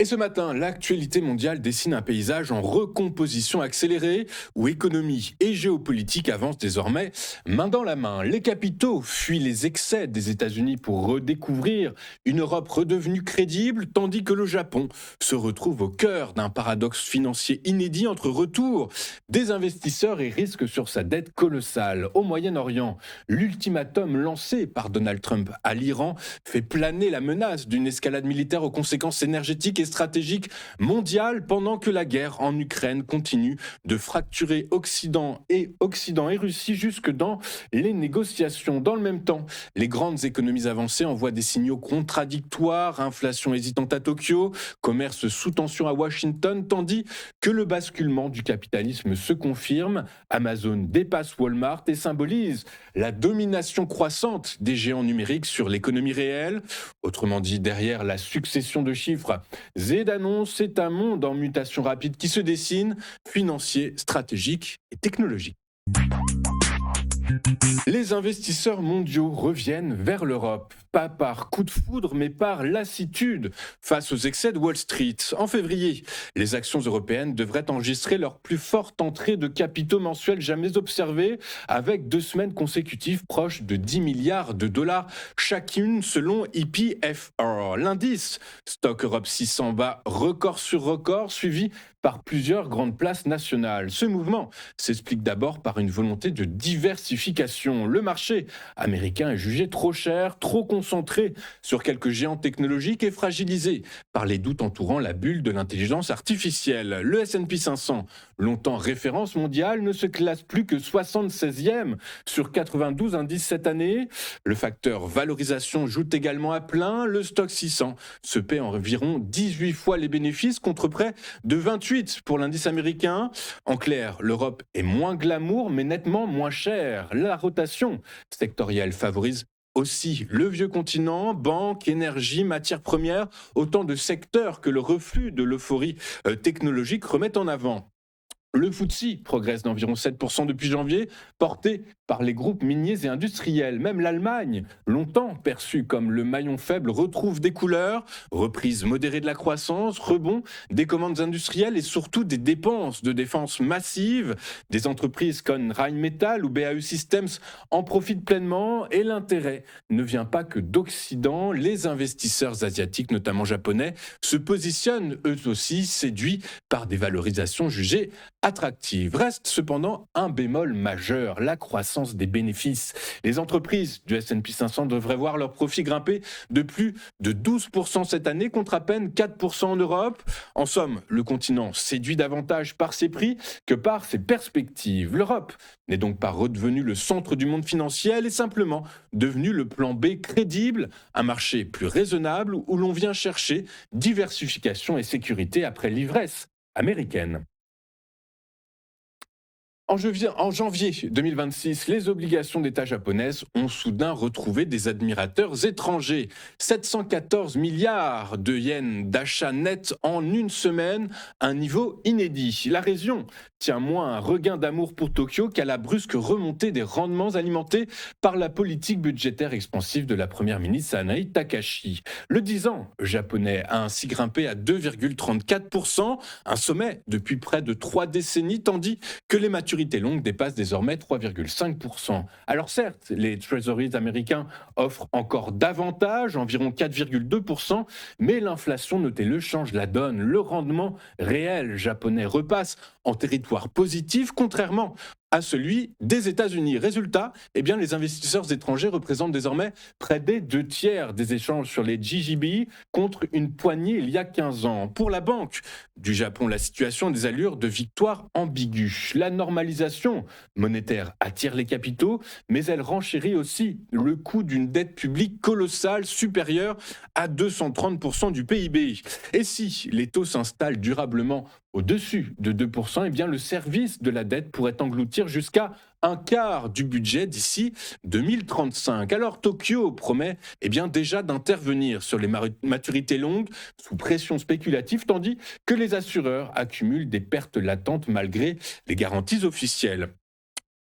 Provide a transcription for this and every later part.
Et ce matin, l'actualité mondiale dessine un paysage en recomposition accélérée où économie et géopolitique avancent désormais main dans la main. Les capitaux fuient les excès des États-Unis pour redécouvrir une Europe redevenue crédible, tandis que le Japon se retrouve au cœur d'un paradoxe financier inédit entre retour des investisseurs et risques sur sa dette colossale. Au Moyen-Orient, l'ultimatum lancé par Donald Trump à l'Iran fait planer la menace d'une escalade militaire aux conséquences énergétiques et stratégique mondiale pendant que la guerre en Ukraine continue de fracturer Occident et Russie jusque dans les négociations. Dans le même temps, les grandes économies avancées envoient des signaux contradictoires, inflation hésitante à Tokyo, commerce sous tension à Washington, tandis que le basculement du capitalisme se confirme. Amazon dépasse Walmart et symbolise la domination croissante des géants numériques sur l'économie réelle. Autrement dit, derrière la succession de chiffres et d'annonces, c'est un monde en mutation rapide qui se dessine, financier, stratégique et technologique. Les investisseurs mondiaux reviennent vers l'Europe, pas par coup de foudre, mais par lassitude face aux excès de Wall Street. En février, les actions européennes devraient enregistrer leur plus forte entrée de capitaux mensuels jamais observée, avec 2 semaines consécutives proches de 10 milliards de dollars chacune selon IPFR. L'indice Stock Europe 600 bat record sur record, suivi par plusieurs grandes places nationales. Ce mouvement s'explique d'abord par une volonté de diversification. Le marché américain est jugé trop cher, trop concentré sur quelques géants technologiques et fragilisé par les doutes entourant la bulle de l'intelligence artificielle. Le S&P 500, longtemps référence mondiale, ne se classe plus que 76e sur 92 indices cette année. Le facteur valorisation joue également à plein. Le Stock 600 se paie environ 18 fois les bénéfices contre près de 28 pour l'indice américain. En clair, l'Europe est moins glamour, mais nettement moins chère. La rotation sectorielle favorise aussi le vieux continent, banque, énergie, matières premières, autant de secteurs que le reflux de l'euphorie technologique remet en avant. Le FTSE progresse d'environ 7% depuis janvier, porté par les groupes miniers et industriels. Même l'Allemagne, longtemps perçue comme le maillon faible, retrouve des couleurs, reprise modérée de la croissance, rebond des commandes industrielles et surtout des dépenses de défense massives. Des entreprises comme Rheinmetall ou BAE Systems en profitent pleinement et l'intérêt ne vient pas que d'Occident. Les investisseurs asiatiques, notamment japonais, se positionnent eux aussi séduits par des valorisations jugées attractive. Reste cependant un bémol majeur, la croissance des bénéfices. Les entreprises du S&P 500 devraient voir leurs profits grimper de plus de 12% cette année contre à peine 4% en Europe. En somme, le continent séduit davantage par ses prix que par ses perspectives. L'Europe n'est donc pas redevenue le centre du monde financier, elle est simplement devenue le plan B crédible, un marché plus raisonnable où l'on vient chercher diversification et sécurité après l'ivresse américaine. En janvier 2026, les obligations d'État japonaises ont soudain retrouvé des admirateurs étrangers. 714 milliards de yens d'achat net en une semaine, un niveau inédit. La région tient moins à un regain d'amour pour Tokyo qu'à la brusque remontée des rendements alimentés par la politique budgétaire expansive de la première ministre Sanae Takahashi. Le 10 ans japonais a ainsi grimpé à 2,34%, un sommet depuis près de 3 décennies, tandis que les maturités longues dépassent désormais 3,5%. Alors certes, les treasuries américains offrent encore davantage, environ 4,2%, mais l'inflation, notez-le, change la donne. Le rendement réel japonais repasse en territoire positif, contrairement à celui des États-Unis. Résultat, les investisseurs étrangers représentent désormais près des 2 tiers des échanges sur les JGB contre une poignée il y a 15 ans. Pour la Banque du Japon, la situation a des allures de victoire ambiguë. La normalisation monétaire attire les capitaux, mais elle renchérit aussi le coût d'une dette publique colossale supérieure à 230% du PIB. Et si les taux s'installent durablement au-dessus de 2%, le service de la dette pourrait engloutir jusqu'à un quart du budget d'ici 2035. Alors Tokyo promet déjà d'intervenir sur les maturités longues sous pression spéculative, tandis que les assureurs accumulent des pertes latentes malgré les garanties officielles.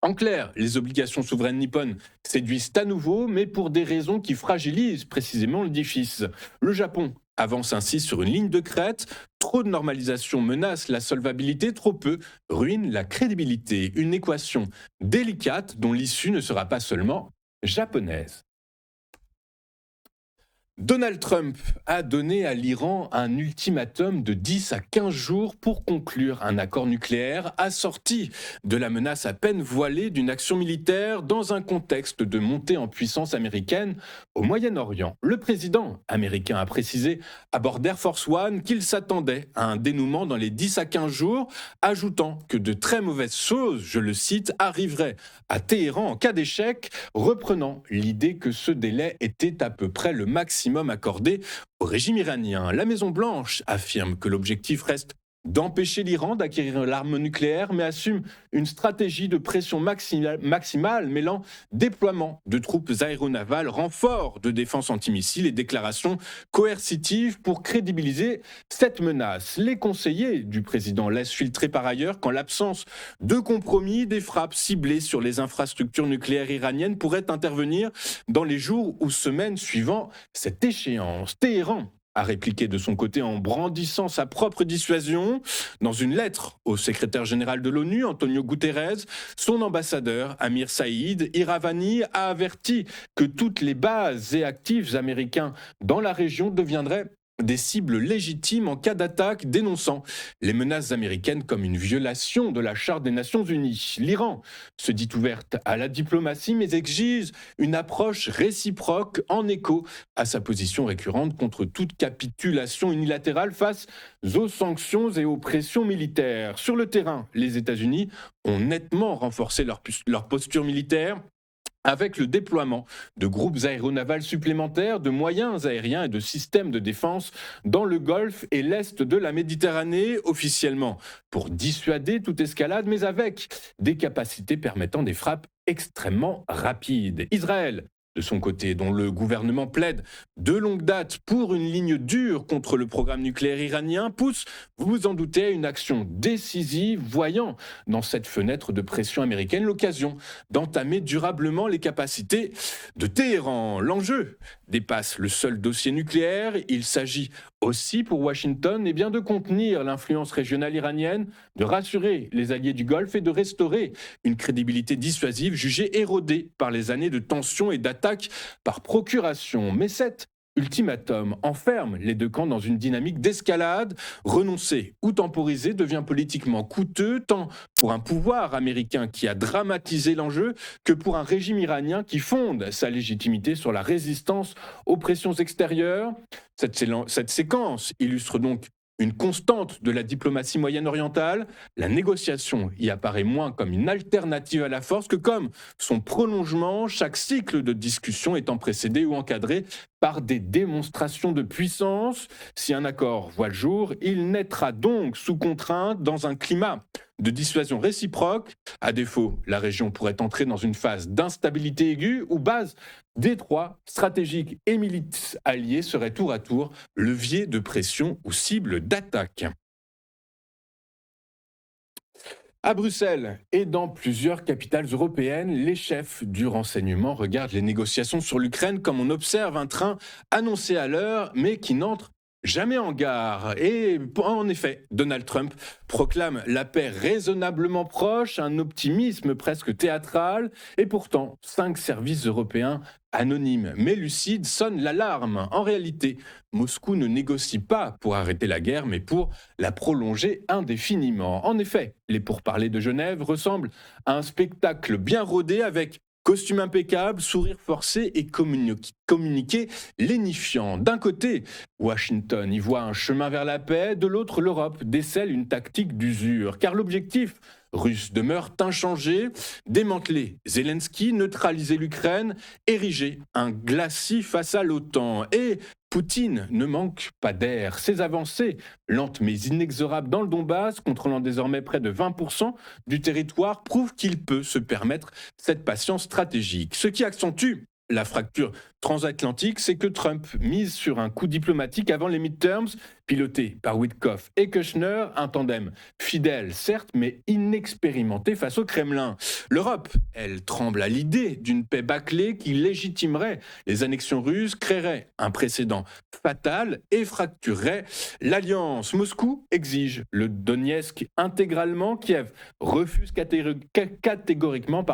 En clair, les obligations souveraines nippones séduisent à nouveau, mais pour des raisons qui fragilisent précisément l'édifice. Le Japon avance ainsi sur une ligne de crête. Trop de normalisation menace la solvabilité, trop peu ruine la crédibilité. Une équation délicate dont l'issue ne sera pas seulement japonaise. Donald Trump a donné à l'Iran un ultimatum de 10 à 15 jours pour conclure un accord nucléaire assorti de la menace à peine voilée d'une action militaire dans un contexte de montée en puissance américaine au Moyen-Orient. Le président américain a précisé à bord d'Air Force One qu'il s'attendait à un dénouement dans les 10 à 15 jours, ajoutant que de très mauvaises choses, je le cite, arriveraient à Téhéran en cas d'échec, reprenant l'idée que ce délai était à peu près le maximum accordé au régime iranien. La Maison-Blanche affirme que l'objectif reste d'empêcher l'Iran d'acquérir l'arme nucléaire, mais assume une stratégie de pression maximale mêlant déploiement de troupes aéronavales, renfort de défense antimissiles et déclarations coercitives pour crédibiliser cette menace. Les conseillers du président laissent filtrer par ailleurs qu'en l'absence de compromis, des frappes ciblées sur les infrastructures nucléaires iraniennes pourraient intervenir dans les jours ou semaines suivant cette échéance. Téhéran a répliqué de son côté en brandissant sa propre dissuasion. Dans une lettre au secrétaire général de l'ONU, Antonio Guterres, son ambassadeur, Amir Saïd Iravani, a averti que toutes les bases et actifs américains dans la région deviendraient des cibles légitimes en cas d'attaque, dénonçant les menaces américaines comme une violation de la Charte des Nations Unies. L'Iran se dit ouverte à la diplomatie, mais exige une approche réciproque en écho à sa position récurrente contre toute capitulation unilatérale face aux sanctions et aux pressions militaires. Sur le terrain, les États-Unis ont nettement renforcé leur posture militaire, avec le déploiement de groupes aéronavals supplémentaires, de moyens aériens et de systèmes de défense dans le Golfe et l'Est de la Méditerranée, officiellement pour dissuader toute escalade, mais avec des capacités permettant des frappes extrêmement rapides. Israël, de son côté, dont le gouvernement plaide de longue date pour une ligne dure contre le programme nucléaire iranien, pousse, vous vous en doutez, à une action décisive, voyant dans cette fenêtre de pression américaine l'occasion d'entamer durablement les capacités de Téhéran. L'enjeu dépasse le seul dossier nucléaire, il s'agit aussi pour Washington de contenir l'influence régionale iranienne, de rassurer les alliés du Golfe et de restaurer une crédibilité dissuasive jugée érodée par les années de tensions et d'attaques par procuration. Mais cet ultimatum enferme les deux camps dans une dynamique d'escalade. Renoncer ou temporiser devient politiquement coûteux, tant pour un pouvoir américain qui a dramatisé l'enjeu que pour un régime iranien qui fonde sa légitimité sur la résistance aux pressions extérieures. Cette séquence illustre donc une constante de la diplomatie moyenne-orientale. La négociation y apparaît moins comme une alternative à la force que comme son prolongement, chaque cycle de discussion étant précédé ou encadré par des démonstrations de puissance. Si un accord voit le jour, il naîtra donc sous contrainte dans un climat de dissuasion réciproque. À défaut, la région pourrait entrer dans une phase d'instabilité aiguë où base détroits stratégiques et milices alliés seraient tour à tour levier de pression ou cible d'attaque. À Bruxelles et dans plusieurs capitales européennes, les chefs du renseignement regardent les négociations sur l'Ukraine comme on observe un train annoncé à l'heure mais qui n'entre jamais en gare. Et en effet, Donald Trump proclame la paix raisonnablement proche, un optimisme presque théâtral, et pourtant 5 services européens anonymes mais lucides sonnent l'alarme. En réalité, Moscou ne négocie pas pour arrêter la guerre, mais pour la prolonger indéfiniment. En effet, les pourparlers de Genève ressemblent à un spectacle bien rodé avec costume impeccable, sourire forcé et communiqué lénifiant. D'un côté, Washington y voit un chemin vers la paix, de l'autre, l'Europe décèle une tactique d'usure. Car l'objectif russe demeure inchangé, démanteler Zelensky, neutraliser l'Ukraine, ériger un glacis face à l'OTAN. Et Poutine ne manque pas d'air. Ses avancées, lentes mais inexorables dans le Donbass, contrôlant désormais près de 20% du territoire, prouvent qu'il peut se permettre cette patience stratégique. Ce qui accentue la fracture transatlantique, c'est que Trump mise sur un coup diplomatique avant les midterms, piloté par Witkoff et Kushner, un tandem fidèle certes, mais inexpérimenté face au Kremlin. L'Europe, elle tremble à l'idée d'une paix bâclée qui légitimerait les annexions russes, créerait un précédent fatal et fracturerait l'alliance. Moscou exige le Donetsk intégralement, Kiev refuse catégoriquement,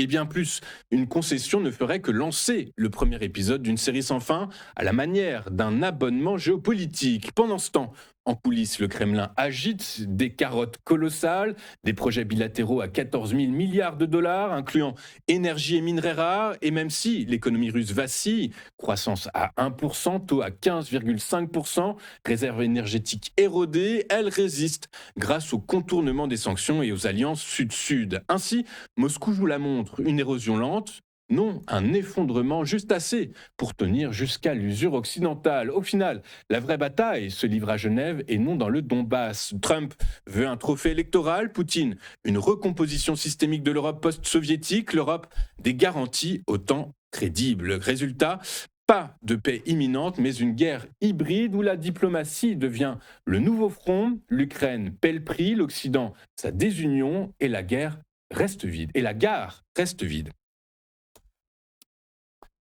et bien plus, une concession ne ferait que lancer le premier épisode d'une série sans fin à la manière d'un abonnement géopolitique. Pendant ce temps, en coulisses, le Kremlin agite des carottes colossales, des projets bilatéraux à 14 000 milliards de dollars, incluant énergie et minerais rares, et même si l'économie russe vacille, croissance à 1%, taux à 15,5%, réserve énergétique érodée, elle résiste grâce au contournement des sanctions et aux alliances sud-sud. Ainsi, Moscou joue la montre, une érosion lente, non, un effondrement juste assez pour tenir jusqu'à l'usure occidentale. Au final, la vraie bataille se livre à Genève et non dans le Donbass. Trump veut un trophée électoral, Poutine une recomposition systémique de l'Europe post-soviétique, l'Europe des garanties autant crédibles. Résultat, pas de paix imminente, mais une guerre hybride où la diplomatie devient le nouveau front, l'Ukraine paie le prix, l'Occident sa désunion et la guerre reste vide. Et la gare reste vide.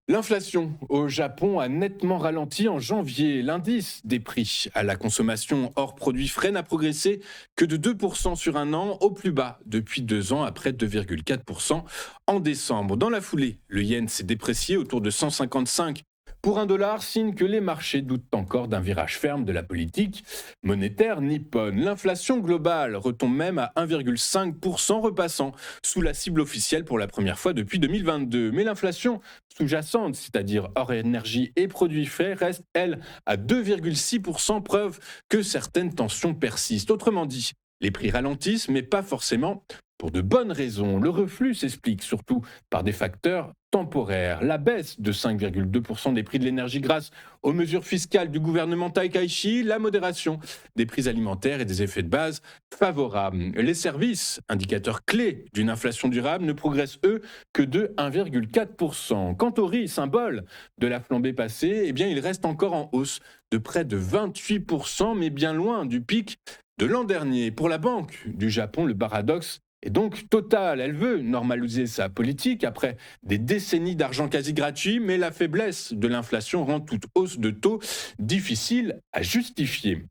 L'inflation au Japon a nettement ralenti en janvier. L'indice des prix à la consommation hors produits frais n'a progressé que de 2% sur un an, au plus bas depuis 2 ans, après 2,4% en décembre. Dans la foulée, le yen s'est déprécié autour de 155 pour $1, signe que les marchés doutent encore d'un virage ferme de la politique monétaire nippone. L'inflation globale retombe même à 1,5%, repassant sous la cible officielle pour la première fois depuis 2022. Mais l'inflation sous-jacente, c'est-à-dire hors énergie et produits frais, reste, elle, à 2,6%, preuve que certaines tensions persistent. Autrement dit, les prix ralentissent, mais pas forcément pour de bonnes raisons. Le reflux s'explique surtout par des facteurs temporaires. La baisse de 5,2% des prix de l'énergie grâce aux mesures fiscales du gouvernement Taikaichi, la modération des prix alimentaires et des effets de base favorables. Les services, indicateurs clés d'une inflation durable, ne progressent eux que de 1,4%. Quant au riz, symbole de la flambée passée, eh bien, il reste encore en hausse de près de 28%, mais bien loin du pic de l'an dernier. Pour la Banque du Japon, le paradoxe est donc total. Elle veut normaliser sa politique après des décennies d'argent quasi gratuit, mais la faiblesse de l'inflation rend toute hausse de taux difficile à justifier.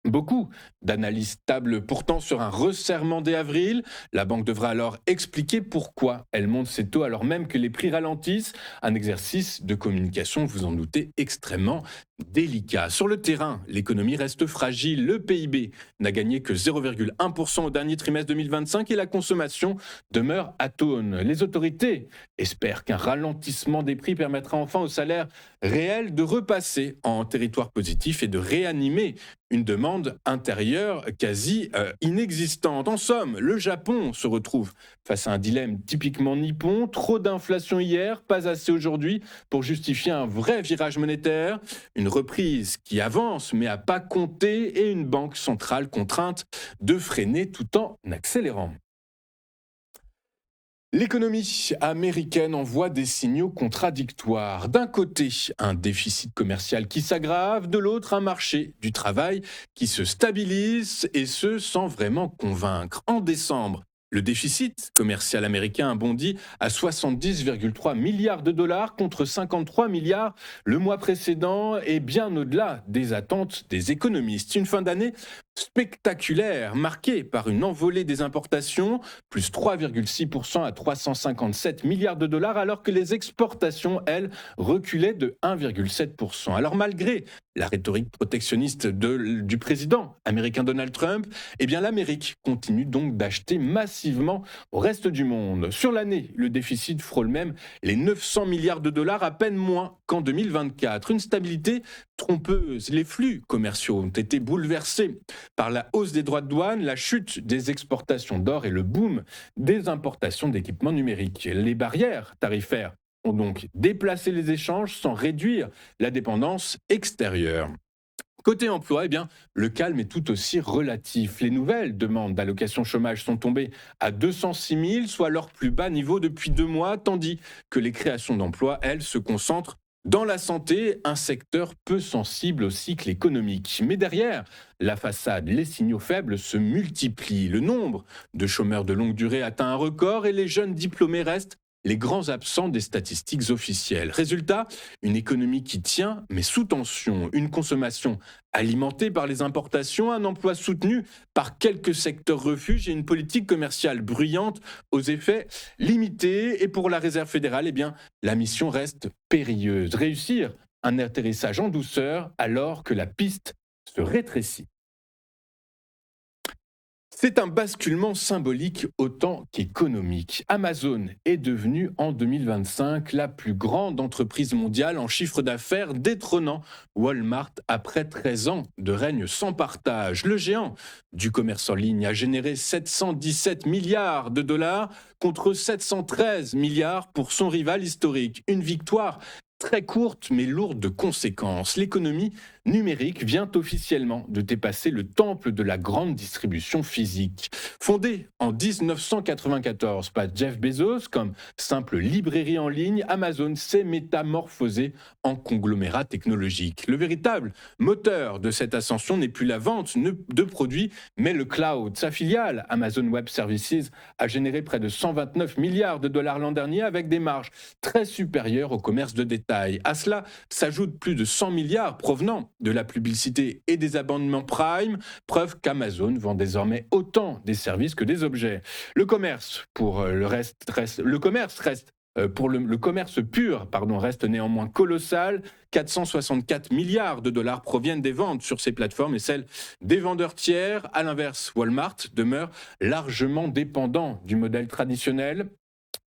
Beaucoup d'analystes tablent pourtant sur un resserrement dès avril. La banque devra alors expliquer pourquoi elle monte ses taux alors même que les prix ralentissent. Un exercice de communication, vous en doutez, extrêmement délicat. Sur le terrain, l'économie reste fragile. Le PIB n'a gagné que 0,1% au dernier trimestre 2025 et la consommation demeure atone. Les autorités espèrent qu'un ralentissement des prix permettra enfin aux salaires réels de repasser en territoire positif et de réanimer une demande intérieure quasi inexistante. En somme, le Japon se retrouve face à un dilemme typiquement nippon. Trop d'inflation hier, pas assez aujourd'hui pour justifier un vrai virage monétaire. Une reprise qui avance mais à pas compter et une banque centrale contrainte de freiner tout en accélérant. L'économie américaine envoie des signaux contradictoires. D'un côté, un déficit commercial qui s'aggrave, de l'autre, un marché du travail qui se stabilise, et ce sans vraiment convaincre. En décembre, le déficit commercial américain a bondi à 70,3 milliards de dollars contre 53 milliards le mois précédent et bien au-delà des attentes des économistes. Une fin d'année spectaculaire, marquée par une envolée des importations, plus 3,6% à 357 milliards de dollars, alors que les exportations, elles, reculaient de 1,7%. Alors malgré la rhétorique protectionniste du président américain Donald Trump, eh bien l'Amérique continue donc d'acheter massivement au reste du monde. Sur l'année, le déficit frôle même les 900 milliards de dollars, à peine moins qu'en 2024. Une stabilité trompeuse. Les flux commerciaux ont été bouleversés par la hausse des droits de douane, la chute des exportations d'or et le boom des importations d'équipements numériques. Les barrières tarifaires ont donc déplacé les échanges sans réduire la dépendance extérieure. Côté emploi, eh bien, le calme est tout aussi relatif. Les nouvelles demandes d'allocation chômage sont tombées à 206 000, soit leur plus bas niveau depuis 2 mois, tandis que les créations d'emplois, elles, se concentrent dans la santé, un secteur peu sensible au cycle économique. Mais derrière la façade, les signaux faibles se multiplient. Le nombre de chômeurs de longue durée atteint un record et les jeunes diplômés restent les grands absents des statistiques officielles. Résultat, une économie qui tient, mais sous tension, une consommation alimentée par les importations, un emploi soutenu par quelques secteurs refuges et une politique commerciale bruyante aux effets limités. Et pour la Réserve fédérale, eh bien, la mission reste périlleuse. Réussir un atterrissage en douceur alors que la piste se rétrécit. C'est un basculement symbolique autant qu'économique. Amazon est devenue en 2025 la plus grande entreprise mondiale en chiffre d'affaires, détrônant Walmart après 13 ans de règne sans partage. Le géant du commerce en ligne a généré 717 milliards de dollars contre 713 milliards pour son rival historique. Une victoire très courte mais lourde de conséquences. L'économie numérique vient officiellement de dépasser le temple de la grande distribution physique. Fondée en 1994 par Jeff Bezos comme simple librairie en ligne, Amazon s'est métamorphosée en conglomérat technologique. Le véritable moteur de cette ascension n'est plus la vente de produits, mais le cloud. Sa filiale, Amazon Web Services, a généré près de 129 milliards de dollars l'an dernier avec des marges très supérieures au commerce de détail. À cela s'ajoutent plus de 100 milliards provenant de la publicité et des abonnements Prime, preuve qu'Amazon vend désormais autant des services que des objets. Le commerce, pour le reste, le commerce pur reste néanmoins colossal. 464 milliards de dollars proviennent des ventes sur ces plateformes et celles des vendeurs tiers. À l'inverse, Walmart demeure largement dépendant du modèle traditionnel.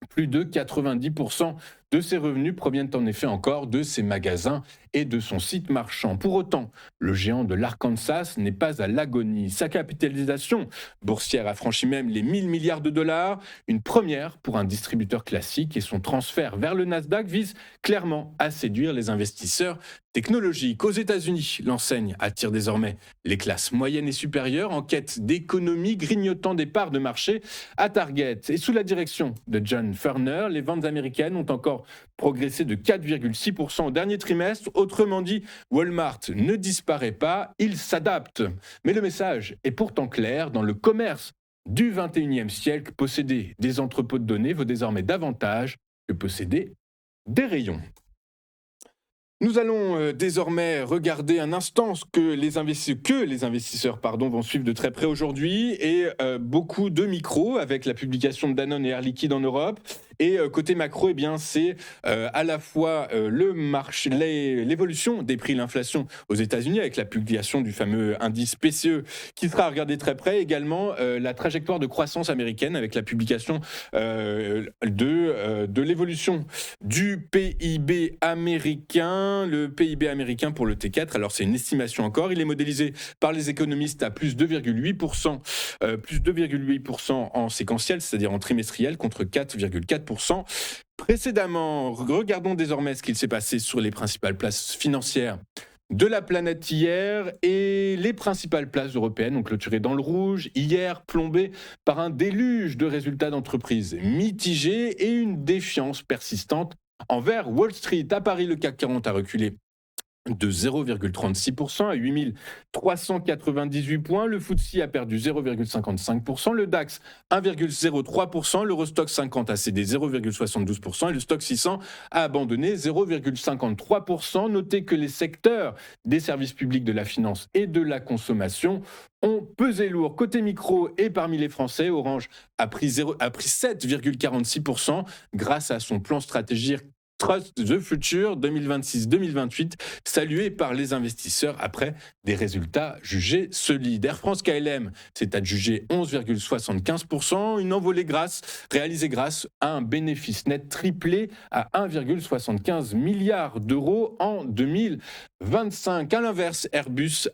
Plus de 90% de ses revenus proviennent en effet encore de ses magasins et de son site marchand. Pour autant, le géant de l'Arkansas n'est pas à l'agonie. Sa capitalisation boursière a franchi même les 1000 milliards de dollars, une première pour un distributeur classique, et son transfert vers le Nasdaq vise clairement à séduire les investisseurs technologiques. Aux États-Unis, l'enseigne attire désormais les classes moyennes et supérieures en quête d'économie, grignotant des parts de marché à Target. Et sous la direction de John Furner, les ventes américaines ont encore progressé de 4,6% au dernier trimestre. Autrement dit, Walmart ne disparaît pas, il s'adapte. Mais le message est pourtant clair, dans le commerce du 21e siècle, posséder des entrepôts de données vaut désormais davantage que posséder des rayons. Nous allons désormais regarder un instant ce que les investisseurs vont suivre de très près aujourd'hui, et beaucoup de micros avec la publication de Danone et Air Liquide en Europe. Et côté macro, eh bien, c'est à la fois le marché, l'évolution des prix, l'inflation aux États-Unis avec la publication du fameux indice PCE qui sera à regarder très près. Également la trajectoire de croissance américaine avec la publication de l'évolution du PIB américain. Le PIB américain pour le T4, alors c'est une estimation encore, il est modélisé par les économistes à plus 2,8% en séquentiel, c'est-à-dire en trimestriel, contre 4,4% précédemment. Regardons désormais ce qu'il s'est passé sur les principales places financières de la planète hier, et les principales places européennes ont clôturé dans le rouge hier, plombées par un déluge de résultats d'entreprises mitigés et une défiance persistante envers Wall Street. À Paris, le CAC 40 a reculé de 0,36% à 8398 points. Le FTSE a perdu 0,55%, le DAX 1,03%, l'Eurostoxx 50 a cédé 0,72% et le Stoxx 600 a abandonné 0,53%. Notez que les secteurs des services publics, de la finance et de la consommation ont pesé lourd. Côté micro et parmi les Français, Orange a pris 7,46% grâce à son plan stratégique Trust the Future 2026-2028, salué par les investisseurs après des résultats jugés solides. Air France KLM s'est adjugé 11,75%, une envolée réalisée grâce à un bénéfice net triplé à 1,75 milliard d'euros en 2025. À l'inverse, Airbus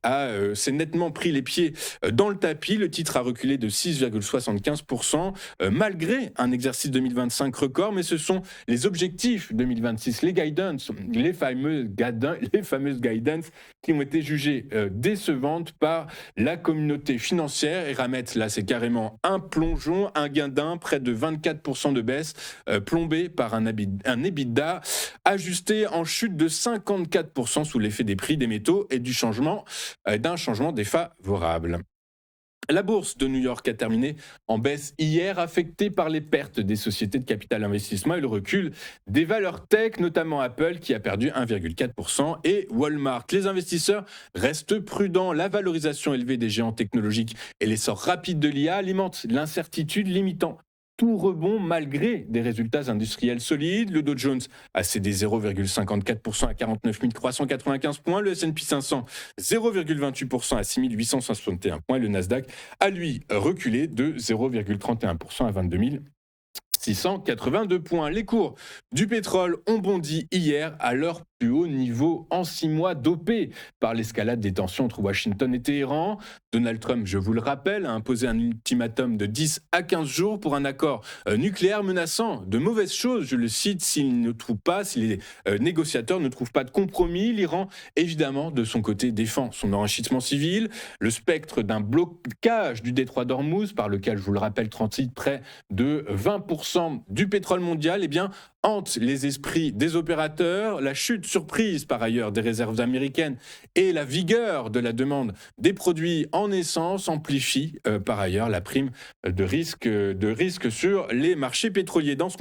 s'est nettement pris les pieds dans le tapis. Le titre a reculé de 6,75% malgré un exercice 2025 record, mais ce sont les objectifs 2025 2026 les fameuses guidance qui ont été jugées décevantes par la communauté financière. Et Ramet, là, c'est carrément un plongeon, un gain près de 24% de baisse, plombé par un EBITDA ajusté en chute de 54% sous l'effet des prix des métaux et d'un changement défavorable. La bourse de New York a terminé en baisse hier, affectée par les pertes des sociétés de capital investissement et le recul des valeurs tech, notamment Apple qui a perdu 1,4% et Walmart. Les investisseurs restent prudents. La valorisation élevée des géants technologiques et l'essor rapide de l'IA alimentent l'incertitude, limitant tout rebond malgré des résultats industriels solides. Le Dow Jones a cédé 0,54% à 49 395 points. Le S&P 500, 0,28% à 6 861 points. Le Nasdaq a, lui, reculé de 0,31% à 22 682 points. Les cours du pétrole ont bondi hier à leur plus haut niveau en 6 mois, dopé par l'escalade des tensions entre Washington et Téhéran. Donald Trump, je vous le rappelle, a imposé un ultimatum de 10 à 15 jours pour un accord nucléaire menaçant de mauvaises choses, je le cite, si les négociateurs ne trouvent pas de compromis. L'Iran, évidemment, de son côté, défend son enrichissement civil. Le spectre d'un blocage du détroit d'Ormuz, par lequel, je vous le rappelle, transite près de 20% du pétrole mondial, hante les esprits des opérateurs. La chute surprise par ailleurs des réserves américaines et la vigueur de la demande des produits en essence amplifient par ailleurs la prime de risque sur les marchés pétroliers. Dans ce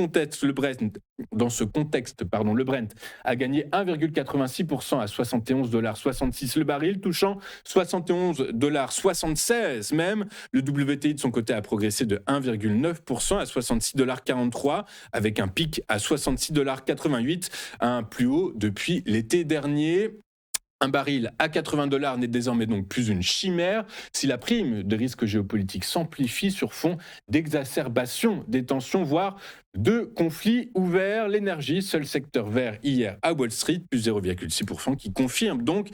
contexte, le Brent a gagné 1,86% à 71,66 $ le baril, touchant 71,76 $ même. Le WTI de son côté a progressé de 1,9% à 66,43 $ avec un pic à 66,88 $, un plus haut depuis l'été dernier. Un baril à 80 $ n'est désormais donc plus une chimère si la prime de risque géopolitique s'amplifie sur fond d'exacerbation des tensions, voire de conflits ouverts. L'énergie, seul secteur vert hier à Wall Street, plus 0,6%, qui confirme donc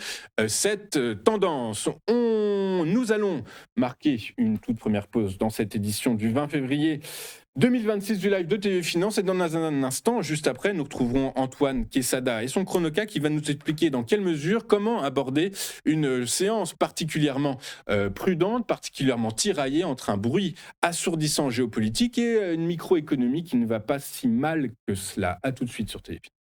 cette tendance. Nous allons marquer une toute première pause dans cette édition du 20 février 2026 du live de TV Finance, et dans un instant, juste après, nous retrouverons Antoine Quesada et son Chronoca qui va nous expliquer dans quelle mesure, comment aborder une séance particulièrement prudente, particulièrement tiraillée entre un bruit assourdissant géopolitique et une microéconomie qui ne va pas si mal que cela. À tout de suite sur TV Finance.